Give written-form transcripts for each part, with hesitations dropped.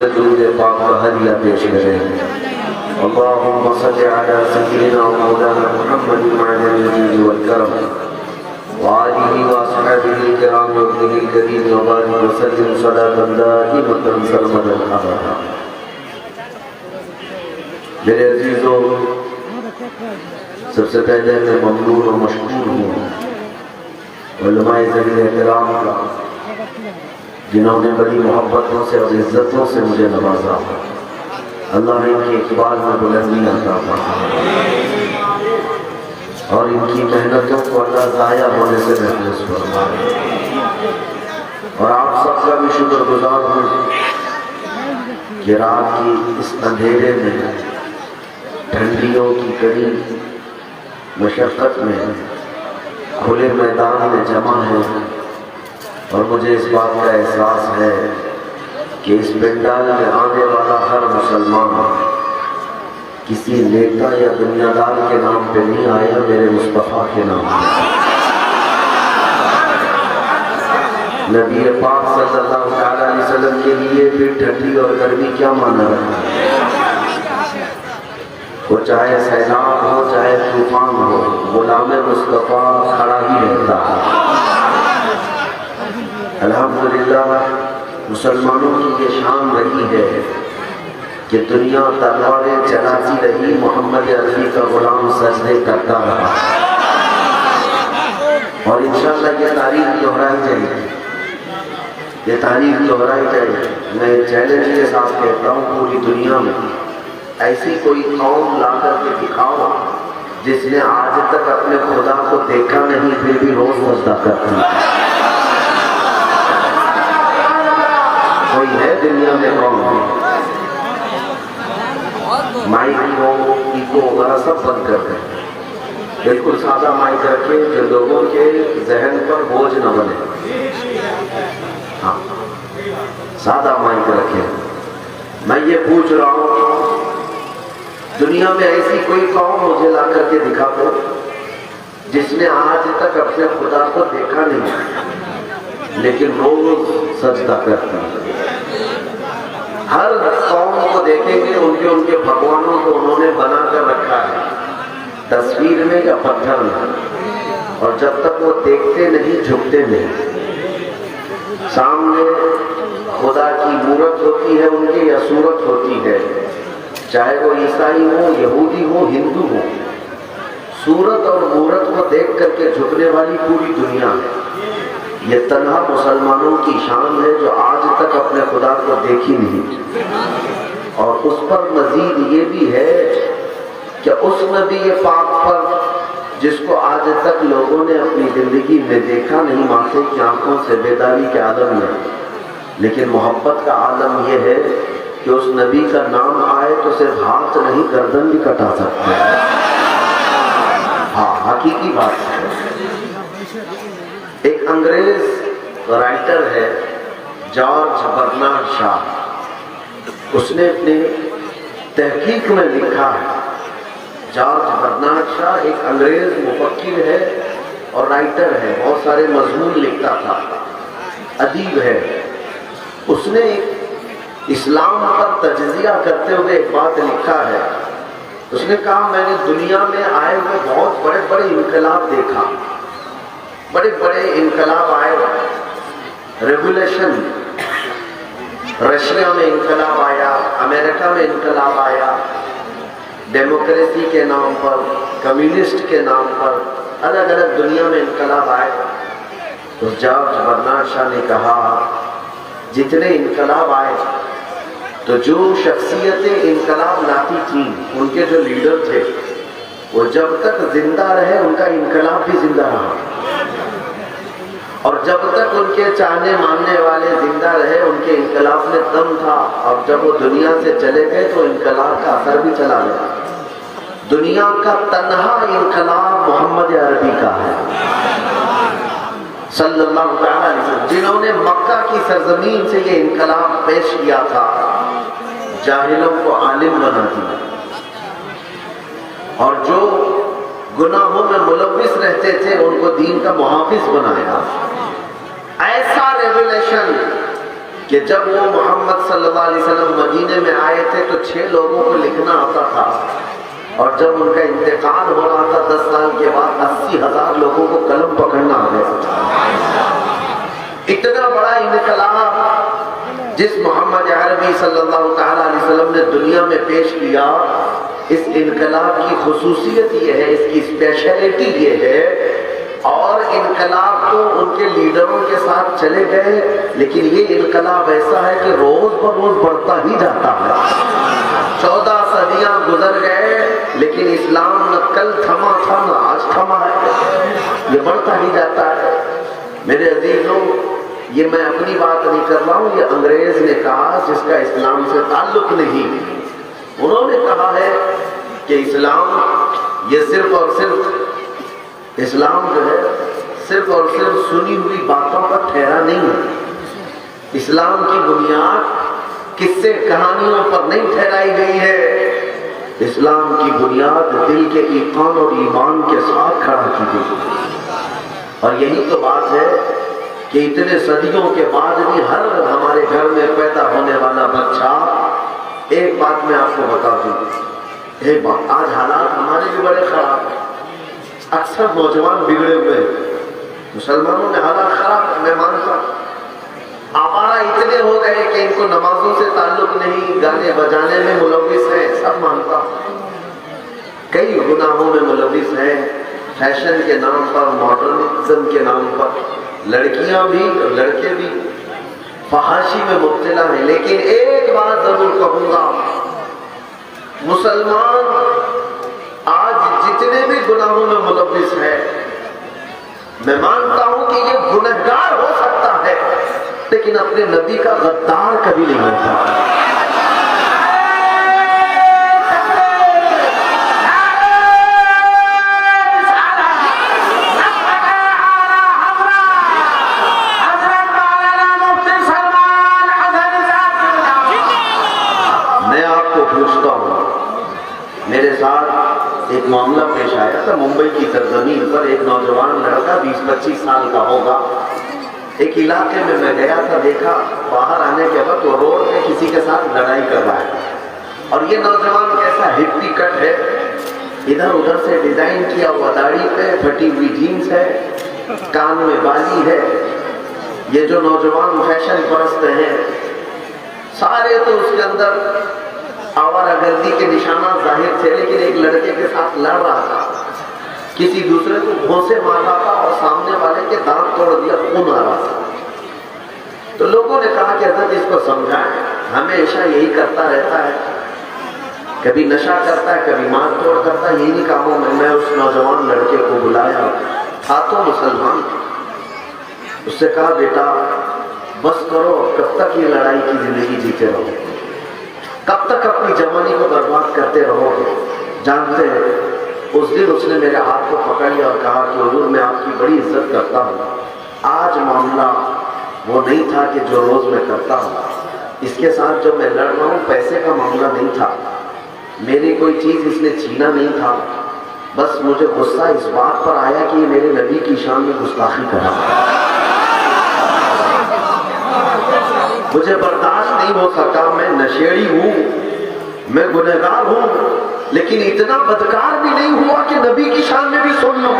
درود پاک کا ہدیہ پیش کریں۔ اللہم صل علی سیدنا و مولانا محمد معدن الجود والکرم وآلہ واصحابہ الکرام وابنہ الکریم وبارک وسلم صلاۃ دائمۃ سرمدا ابدا۔ میرے عزیزوں، سب سے پہلے میں ممنون و مشکور ہوں علماء ذوی احترام کا، جنہوں نے بڑی محبتوں سے اور عزتوں سے مجھے نوازا۔ اللہ نے ان کی اقبال میں بلندی عطا فرمائے اور ان کی محنتوں کو اللہ ضائع ہونے سے محفوظ فرمائے۔ اور آپ سب کا بھی شکر گزار ہوں کہ رات کی اس اندھیرے میں، ٹھنڈیوں کی کڑی مشقت میں، کھلے میدان میں جمع ہے، اور مجھے اس بات کا احساس ہے کہ اس پنڈال میں آنے والا ہر مسلمان کسی نیتا یا دنیا دار کے نام پہ نہیں آیا، میرے مصطفیٰ کے نام پہ۔ نبی پاک صلی اللہ علیہ وسلم کے لیے پھر ٹھنڈی اور گرمی کیا مانا رکھا ہے؟ وہ چاہے سیلاب ہو چاہے طوفان ہو، غلام مصطفیٰ کھڑا ہی رہتا ہے۔ الحمدللہ مسلمانوں کی یہ شان رہی ہے کہ دنیا تلواریں چلاتی رہی، محمد عربی کا غلام سجدے کرتا رہا، اور انشاءاللہ یہ تاریخ دہرائی جائے گی، یہ تاریخ دہرائی جائے گی۔ میں چیلنج کے ساتھ کہتا ہوں، پوری دنیا میں ایسی کوئی قوم لا کر کے دکھاؤ جس نے آج تک اپنے خدا کو دیکھا نہیں پھر بھی روز سجدہ کرتی ہے۔ کوئی ہے دنیا میں قوم؟ مائک کو ایکو وغیرہ سب بند کر دیں، بالکل سادہ مائک رکھے جو لوگوں کے ذہن پر بوجھ نہ بنے۔ ہاں، سادہ مائک رکھے۔ میں یہ پوچھ رہا ہوں، دنیا میں ایسی کوئی قوم مجھے لا کر کے دکھا دو جس نے آج تک اپنے خدا کو دیکھا نہیں لیکن روز سجدہ کرتا ہے۔ ہر قوم کو دیکھیں گے، ان کے بھگوانوں کو انہوں نے بنا کر رکھا ہے، تصویر میں یا پتھر میں، اور جب تک وہ دیکھتے نہیں جھکتے نہیں۔ سامنے خدا کی مورت ہوتی ہے ان کی یا صورت ہوتی ہے، چاہے وہ عیسائی ہو، یہودی ہو، ہندو ہو، صورت اور مورت کو دیکھ کر کے جھکنے والی پوری دنیا ہے۔ یہ تنہا مسلمانوں کی شان ہے جو آج تک اپنے خدا کو دیکھی نہیں، اور اس پر مزید یہ بھی ہے کہ اس نبی پاک پر جس کو آج تک لوگوں نے اپنی زندگی میں دیکھا نہیں، ماتھے کی آنکھوں سے بیداری کے عالم میں، لیکن محبت کا عالم یہ ہے کہ اس نبی کا نام آئے تو صرف ہاتھ نہیں گردن بھی کٹا سکتے ہیں۔ ہاں، حقیقی بات ہے۔ ایک انگریز رائٹر ہے جارج برنارڈ شاہ، اس نے اپنے تحقیق میں لکھا ہے، جارج برنارڈ شاہ ایک انگریز مفکر ہے اور رائٹر ہے، بہت سارے مضمون لکھتا تھا، ادیب ہے۔ اس نے اسلام پر تجزیہ کرتے ہوئے ایک بات لکھا ہے، اس نے کہا میں نے دنیا میں آئے ہوئے بہت بڑے بڑے انقلاب دیکھا، بڑے بڑے انقلاب آئے، ریگولیشن، رشیا میں انقلاب آیا، امریکہ میں انقلاب آیا، ڈیموکریسی کے نام پر، کمیونسٹ کے نام پر، الگ الگ دنیا میں انقلاب آئے۔ تو جارج برنارڈ شاہ نے کہا جتنے انقلاب آئے تو جو شخصیتیں انقلاب لاتی تھیں، ان کے جو لیڈر تھے، وہ جب تک زندہ رہے ان کا انقلاب بھی زندہ رہا، اور جب تک ان کے چاہنے ماننے والے زندہ رہے ان کے انقلاب میں دم تھا، اور جب وہ دنیا سے چلے گئے تو انقلاب کا اثر بھی چلا گیا۔ دنیا کا تنہا انقلاب محمد عربی کا ہے صلی اللہ علیہ وسلم، جنہوں نے مکہ کی سرزمین سے یہ انقلاب پیش کیا تھا، جاہلوں کو عالم بنا دیا، اور جو گناہوں میں ملوث رہتے تھے ان کو دین کا محافظ بنایا۔ ایسا ریولیشن کہ جب وہ محمد صلی اللہ علیہ وسلم مدینے میں آئے تھے تو 6 لوگوں کو لکھنا آتا تھا، اور جب ان کا انتقال ہو رہا تھا 10 سال کے بعد 80,000 لوگوں کو قلم پکڑنا آ گیا۔ اتنا بڑا انقلاب جس محمد عربی صلی اللہ تعالیٰ علیہ وسلم نے دنیا میں پیش کیا، اس انقلاب کی خصوصیت یہ ہے، اس کی اسپیشلٹی یہ ہے، اور انقلاب تو ان کے لیڈروں کے ساتھ چلے گئے، لیکن یہ انقلاب ایسا ہے کہ روز بروز بڑھتا ہی جاتا ہے۔ 14 صدیاں گزر گئے لیکن اسلام نہ کل تھما تھا نہ آج تھما ہے، یہ بڑھتا ہی جاتا ہے۔ میرے عزیزوں، یہ میں اپنی بات نہیں کر رہا ہوں، یہ انگریز نے کہا جس کا اسلام سے تعلق نہیں۔ انہوں نے کہا ہے کہ اسلام یہ صرف اور صرف اسلام جو ہے صرف اور صرف سنی ہوئی باتوں پر ٹھہرا نہیں ہے۔ اسلام کی بنیاد قصے کہانیوں پر نہیں ٹھہرائی گئی ہے، اسلام کی بنیاد دل کے ایقان اور ایمان کے ساتھ کھڑا کی گئی۔ اور یہی تو بات ہے کہ اتنے صدیوں کے بعد بھی ہر ہمارے گھر میں پیدا ہونے والا بچہ، ایک بات میں آپ کو بتا دوں، ایک بات، آج حالات ہمارے بھی بڑے خراب ہیں، اکثر نوجوان بگڑے ہوئے ہیں، مسلمانوں میں حالات خراب ہے، میں مانتا ہوں۔ آوارہ اتنے ہو گئے کہ ان کو نمازوں سے تعلق نہیں، گانے بجانے میں ملوث ہیں، سب مانتا ہوں، کئی گناہوں میں ملوث ہیں، فیشن کے نام پر، ماڈرنزم کے نام پر، لڑکیاں بھی اور لڑکے بھی فحاشی میں مبتلا ہیں۔ لیکن ایک بات ضرور کہوں گا، مسلمان آج جتنے بھی گناہوں میں ملوث ہے، میں مانتا ہوں کہ یہ گنہگار ہو سکتا ہے لیکن اپنے نبی کا غدار کبھی نہیں ہوتا۔ میرے ساتھ ایک معاملہ پیش آیا تھا، ممبئی کی سرزمین پر ایک نوجوان لڑکا 20-25 سال کا ہوگا، ایک علاقے میں گیا تھا، دیکھا باہر آنے کے وقت وہ روڈ پہ کسی کے ساتھ لڑائی کر رہا ہے، اور یہ نوجوان کیسا ہپی کٹ ہے، ادھر ادھر سے ڈیزائن کیا ہوا، داڑھی پہ پھٹی ہوئی جینس ہے، کان میں بالی ہے۔ یہ جو نوجوان فیشن پرست ہیں سارے تو اس کے اندر آوارہ گردی کے نشانات ظاہر تھے، لیکن ایک لڑکے کے ساتھ لڑ رہا تھا، کسی دوسرے کو گھونسے مار رہا تھا اور سامنے والے کے دانت توڑ دیا، خون آ رہا تھا۔ تو لوگوں نے کہا کہ حضرت اس کو سمجھائیں، ہمیشہ یہی کرتا رہتا ہے، کبھی نشہ کرتا ہے، کبھی مار توڑ کرتا ہے، یہی کاموں میں اس نوجوان لڑکے کو بلایا، تھا تو مسلمان، اس سے کہا بیٹا بس کرو، کب تک یہ لڑائی کی زندگی جیتے رہو گے، کب تک اپنی جوانی کو برباد کرتے رہو گے؟ جانتے ہیں اس دن اس نے میرے ہاتھ کو پکڑ لیا اور کہا کہ حضور میں آپ کی بڑی عزت کرتا ہوں، آج معاملہ وہ نہیں تھا کہ جو روز میں کرتا ہوں، اس کے ساتھ جو میں لڑ رہا ہوں پیسے کا معاملہ نہیں تھا، میری کوئی چیز اس نے چھینا نہیں تھا، بس مجھے غصہ اس بات پر آیا کہ یہ میرے نبی کی شان میں گستاخی کر رہا ہے، مجھے برداشت نہیں ہو سکا، میں نشیڑی ہوں، میں گنہگار ہوں، لیکن اتنا بدکار بھی نہیں ہوا کہ نبی کی شان میں بھی سن لو،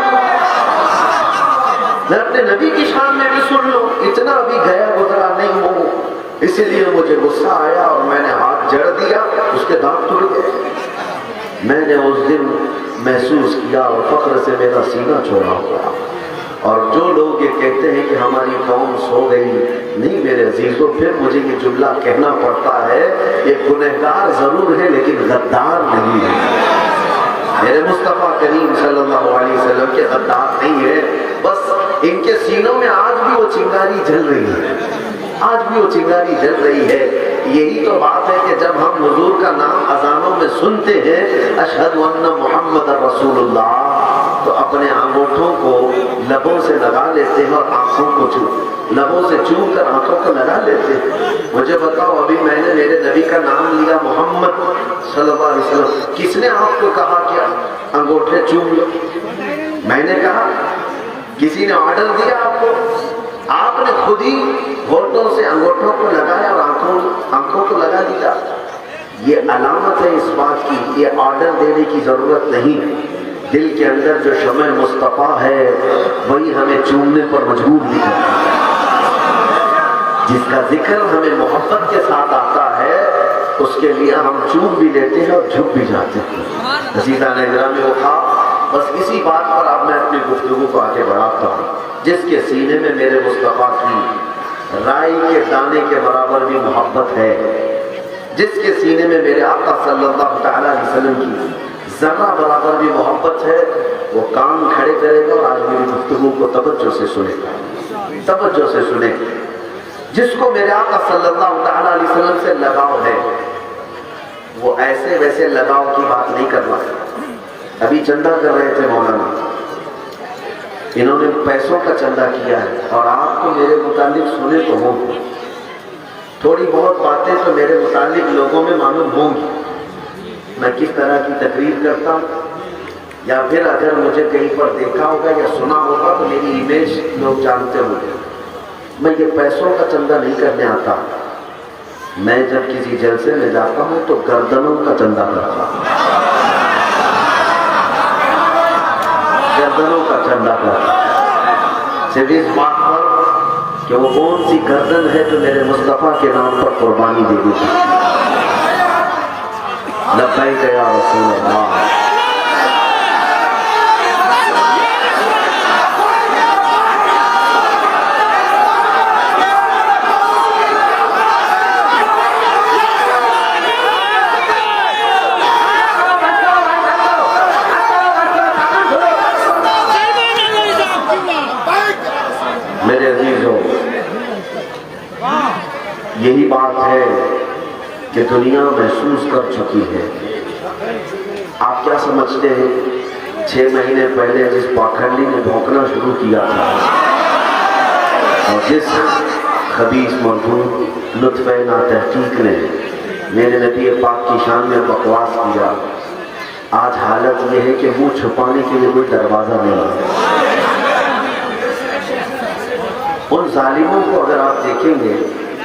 میں اپنے نبی کی شان میں بھی سن لو، اتنا ابھی گیا گزرا نہیں ہوں، اسی لیے مجھے غصہ آیا اور میں نے ہاتھ جڑ دیا، اس کے دانت ٹوٹ گئے۔ میں نے اس دن محسوس کیا اور فخر سے میرا سینہ چھوڑا ہوا، اور جو لوگ یہ کہتے ہیں کہ ہماری قوم سو گئی، نہیں میرے عزیزوں، پھر مجھے یہ جملہ کہنا پڑتا ہے، یہ گنہگار ضرور ہے لیکن غدار نہیں ہے، میرے مصطفیٰ کریم صلی اللہ علیہ وسلم کے غدار نہیں ہے، بس ان کے سینوں میں آج بھی وہ چنگاری جل رہی ہے، آج بھی وہ چنگاری جل رہی ہے۔ یہی تو بات ہے کہ جب ہم حضور کا نام اذانوں میں سنتے ہیں، اشہد ان محمد رسول اللہ، تو اپنے انگوٹھوں کو لبوں سے لگا لیتے ہیں اور آنکھوں کو لبوں سے چوم کر آنکھوں کو لگا لیتے ہیں۔ مجھے بتاؤ، ابھی میں نے میرے نبی کا نام لیا محمد صلی اللہ علیہ وسلم، کس نے آپ کو کہا کہ انگوٹھے چوم لو؟ میں نے کہا؟ کسی نے آرڈر دیا آپ کو؟ آپ نے خود ہی ہونٹوں سے انگوٹھوں کو لگایا اور آنکھوں کو لگا دیا. یہ علامت ہے اس بات کی، یہ آرڈر دینے کی ضرورت نہیں. دل کے اندر جو شمع مصطفیٰ ہے وہی ہمیں چومنے پر مجبور بھی کرتا ہے. جس کا ذکر ہمیں محبت کے ساتھ آتا ہے اس کے لیے ہم چوم بھی لیتے ہیں اور جھک بھی جاتے ہیں. عزیزان گرامی وقا، بس اسی بات پر اب میں اپنی گفتگو کو آگے بڑھاتا ہوں. جس کے سینے میں میرے مصطفیٰ کی رائی کے دانے کے برابر بھی محبت ہے، جس کے سینے میں میرے آقا صلی اللہ تعالیٰ علیہ وسلم کی ذرہ برابر بھی محبت ہے، وہ کان کھڑے کرے گا اور آج میری گفتگو کو توجہ سے سنے گا. توجہ سے سنے. جس کو میرے آقا صلی اللہ تعالیٰ علیہ وسلم سے لگاؤ ہے وہ ایسے ویسے لگاؤ کی بات نہیں کر رہا. ابھی چندہ کر رہے تھے مولانا، انہوں نے پیسوں کا چندہ کیا ہے اور آپ کو میرے متعلق سنے تو ہوں، تھوڑی بہت باتیں تو میرے متعلق لوگوں میں معلوم ہوں گی. میں کس طرح کی تقریر کرتا ہوں، یا پھر اگر مجھے کہیں پر دیکھا ہوگا یا سنا ہوگا تو میری امیج لوگ جانتے ہوں گے. میں یہ پیسوں کا چندہ نہیں کرنے آتا. میں جب کسی جلسے میں جاتا ہوں تو گردنوں کا چندہ کرتا ہوں. گردنوں کا چندہ کرتا ہوں صرف اس بات پر کہ وہ کون سی گردن ہے جو میرے مصطفیٰ کے نام پر قربانی دے دی. لبیک یا رسول اللہ. میرے عزیزوں، یہی بات ہے کہ دنیا محسوس کر چکی ہے. آپ کیا سمجھتے ہیں 6 مہینے پہلے جس پاکھنڈی نے بھونکنا شروع کیا تھا اور جس خبیث مردود لطفِ ناتحقیق نے میرے نبی پاک کی شان میں بکواس کیا، آج حالت یہ ہے کہ منہ چھپانے کے لیے کوئی دروازہ نہیں ہے. ان ظالموں کو اگر آپ دیکھیں گے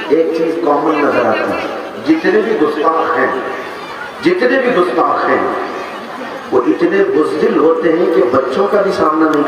ایک چیز کامن نظر آتی ہے. جتنے بھی گستاخ ہیں وہ اتنے بزدل ہوتے ہیں کہ بچوں کا بھی سامنا نہیں